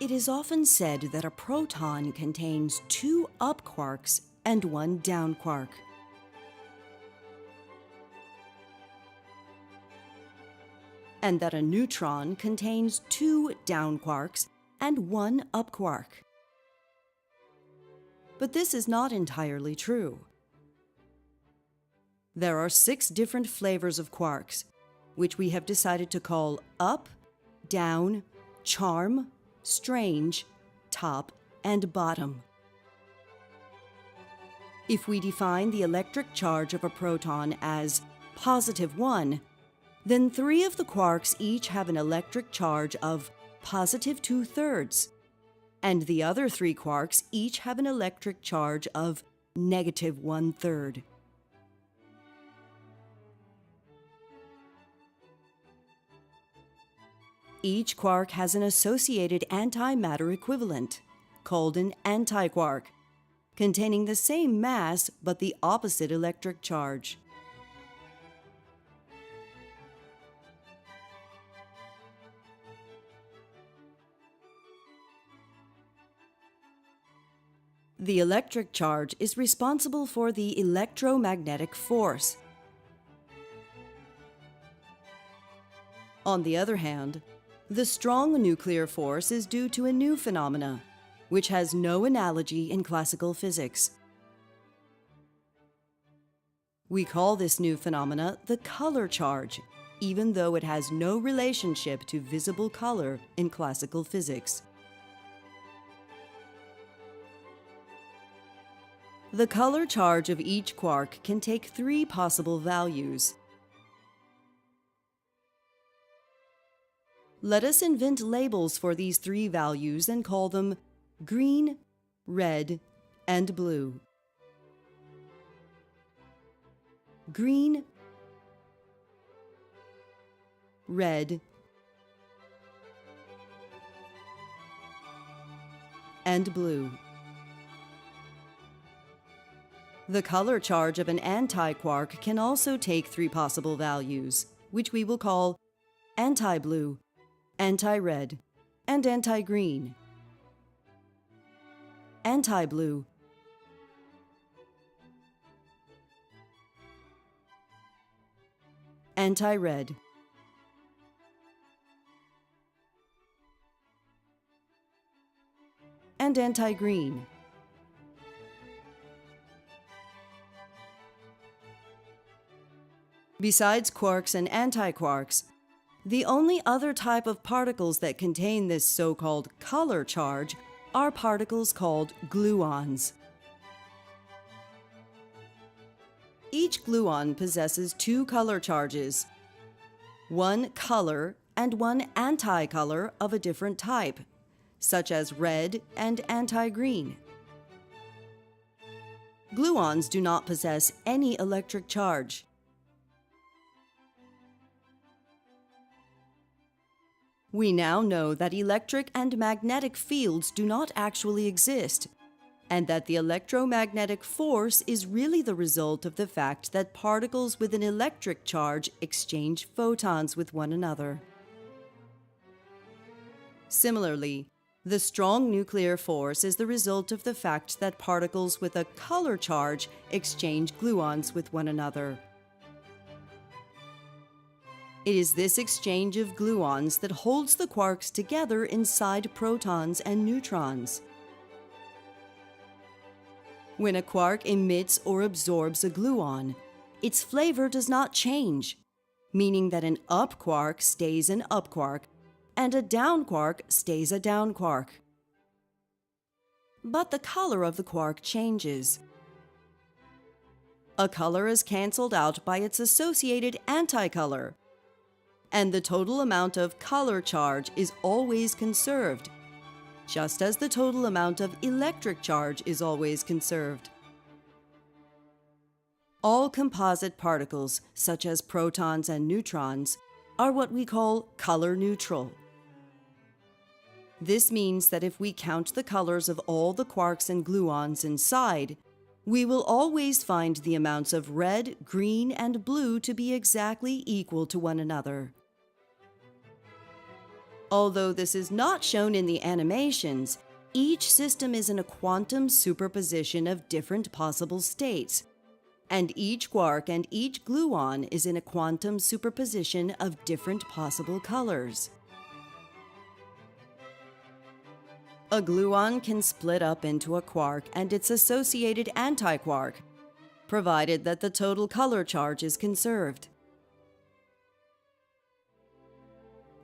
It is often said that a proton contains 2 up quarks and 1 down quark. And that a neutron contains 2 down quarks and 1 up quark. But this is not entirely true. There are 6 different flavors of quarks, which we have decided to call up, down, charm, strange, top, and bottom. If we define the electric charge of a proton as +1, then 3 of the quarks each have an electric charge of +2/3, and the other 3 quarks each have an electric charge of -1/3. Each quark has an associated antimatter equivalent, called an anti-quark, containing the same mass but the opposite electric charge. The electric charge is responsible for the electromagnetic force. On the other hand, the strong nuclear force is due to a new phenomena, which has no analogy in classical physics. We call this new phenomena the color charge, even though it has no relationship to visible color in classical physics. The color charge of each quark can take 3 possible values. Let us invent labels for these 3 values and call them green, red, and blue. Green, red, and blue. The color charge of an anti-quark can also take 3 possible values, which we will call anti-blue, anti-red, and anti-green. Anti-blue, anti-red, and anti-green. Besides quarks and anti-quarks, the only other type of particles that contain this so-called color charge are particles called gluons. Each gluon possesses 2 color charges, 1 color and 1 anti-color of a different type, such as red and anti-green. Gluons do not possess any electric charge. We now know that electric and magnetic fields do not actually exist, and that the electromagnetic force is really the result of the fact that particles with an electric charge exchange photons with one another. Similarly, the strong nuclear force is the result of the fact that particles with a color charge exchange gluons with one another. It is this exchange of gluons that holds the quarks together inside protons and neutrons. When a quark emits or absorbs a gluon, its flavor does not change, meaning that an up quark stays an up quark and a down quark stays a down quark. But the color of the quark changes. A color is cancelled out by its associated anticolor, and the total amount of color charge is always conserved, just as the total amount of electric charge is always conserved. All composite particles, such as protons and neutrons, are what we call color neutral. This means that if we count the colors of all the quarks and gluons inside, we will always find the amounts of red, green, and blue to be exactly equal to one another. Although this is not shown in the animations, each system is in a quantum superposition of different possible states, and each quark and each gluon is in a quantum superposition of different possible colors. A gluon can split up into a quark and its associated anti-quark, provided that the total color charge is conserved.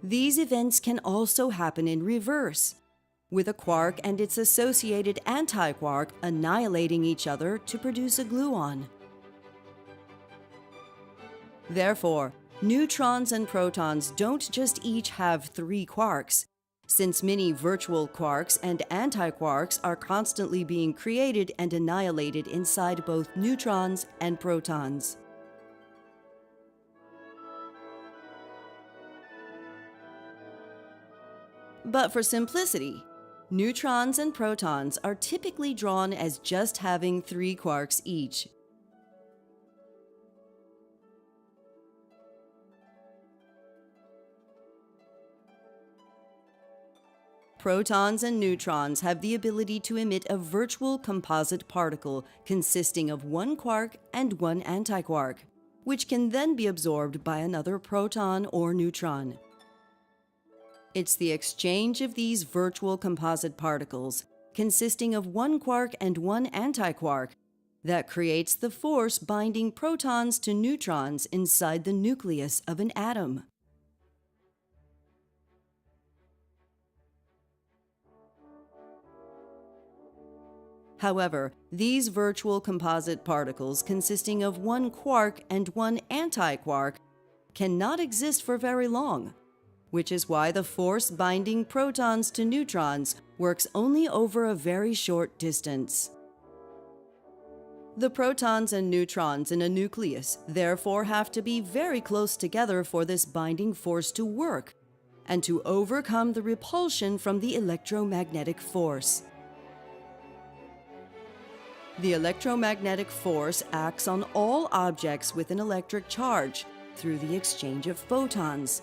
These events can also happen in reverse, with a quark and its associated anti-quark annihilating each other to produce a gluon. Therefore, neutrons and protons don't just each have 3 quarks, since many virtual quarks and anti-quarks are constantly being created and annihilated inside both neutrons and protons. But for simplicity, neutrons and protons are typically drawn as just having 3 quarks each. Protons and neutrons have the ability to emit a virtual composite particle consisting of 1 quark and 1 anti-quark, which can then be absorbed by another proton or neutron. It's the exchange of these virtual composite particles, consisting of 1 quark and 1 anti-quark, that creates the force binding protons to neutrons inside the nucleus of an atom. However, these virtual composite particles consisting of 1 quark and 1 anti-quark cannot exist for very long, which is why the force binding protons to neutrons works only over a very short distance. The protons and neutrons in a nucleus therefore have to be very close together for this binding force to work and to overcome the repulsion from the electromagnetic force. The electromagnetic force acts on all objects with an electric charge through the exchange of photons.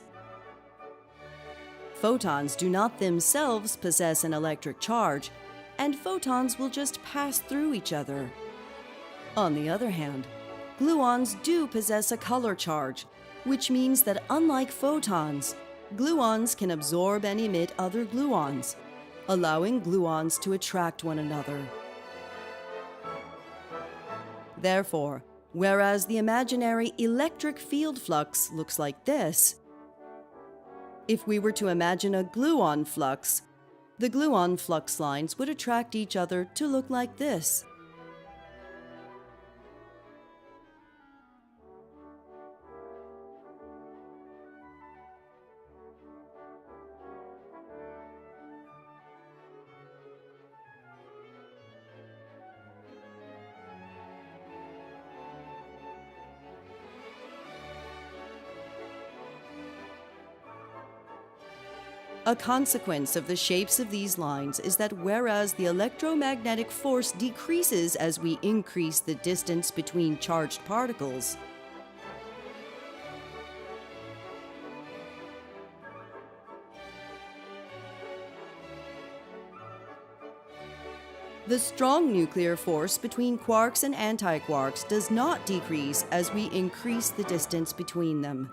Photons do not themselves possess an electric charge, and photons will just pass through each other. On the other hand, gluons do possess a color charge, which means that unlike photons, gluons can absorb and emit other gluons, allowing gluons to attract one another. Therefore, whereas the imaginary electric field flux looks like this, if we were to imagine a gluon flux, the gluon flux lines would attract each other to look like this. A consequence of the shapes of these lines is that whereas the electromagnetic force decreases as we increase the distance between charged particles, the strong nuclear force between quarks and anti-quarks does not decrease as we increase the distance between them.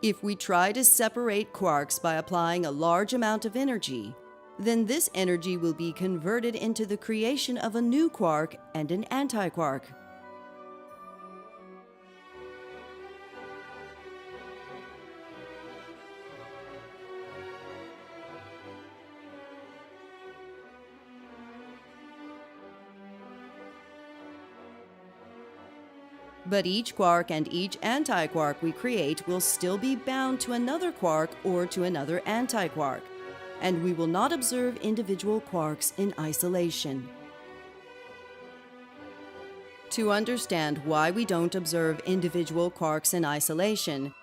If we try to separate quarks by applying a large amount of energy, then this energy will be converted into the creation of a new quark and an anti-quark. But each quark and each anti-quark we create will still be bound to another quark or to another anti-quark, and we will not observe individual quarks in isolation. To understand why we don't observe individual quarks in isolation,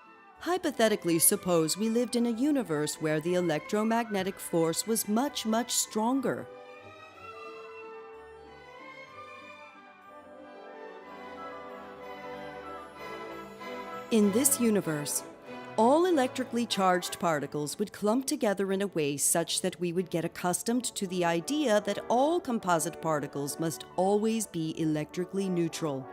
Hypothetically, suppose we lived in a universe where the electromagnetic force was much, much stronger. In this universe, all electrically charged particles would clump together in a way such that we would get accustomed to the idea that all composite particles must always be electrically neutral.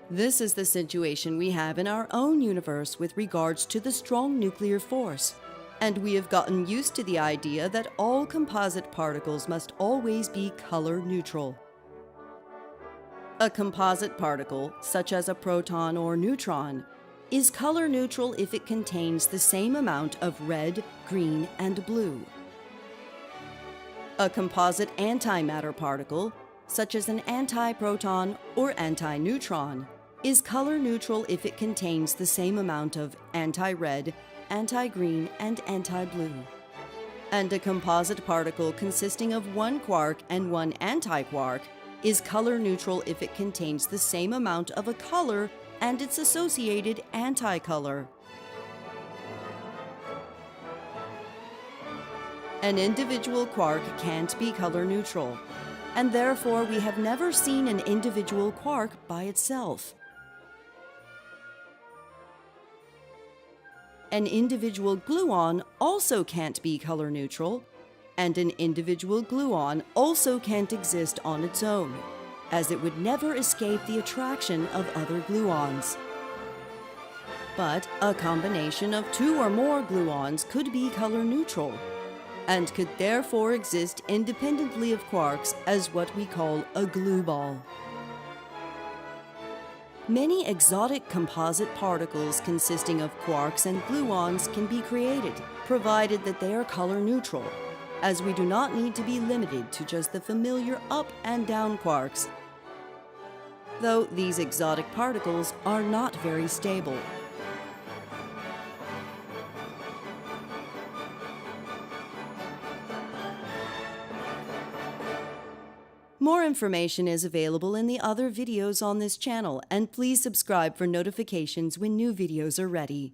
This is the situation we have in our own universe with regards to the strong nuclear force, and we have gotten used to the idea that all composite particles must always be color neutral. A composite particle, such as a proton or neutron, is color neutral if it contains the same amount of red, green, and blue. A composite antimatter particle, such as an anti-proton or anti-neutron, is color neutral if it contains the same amount of anti-red, anti-green, and anti-blue. And a composite particle consisting of one quark and one anti-quark is color neutral if it contains the same amount of a color and its associated anti-color. An individual quark can't be color neutral, and therefore we have never seen an individual quark by itself. An individual gluon also can't be color neutral, and an individual gluon also can't exist on its own, as it would never escape the attraction of other gluons. But a combination of two or more gluons could be color neutral, and could therefore exist independently of quarks as what we call a glue ball. Many exotic composite particles consisting of quarks and gluons can be created, provided that they are color neutral, as we do not need to be limited to just the familiar up and down quarks, though these exotic particles are not very stable. More information is available in the other videos on this channel, and please subscribe for notifications when new videos are ready.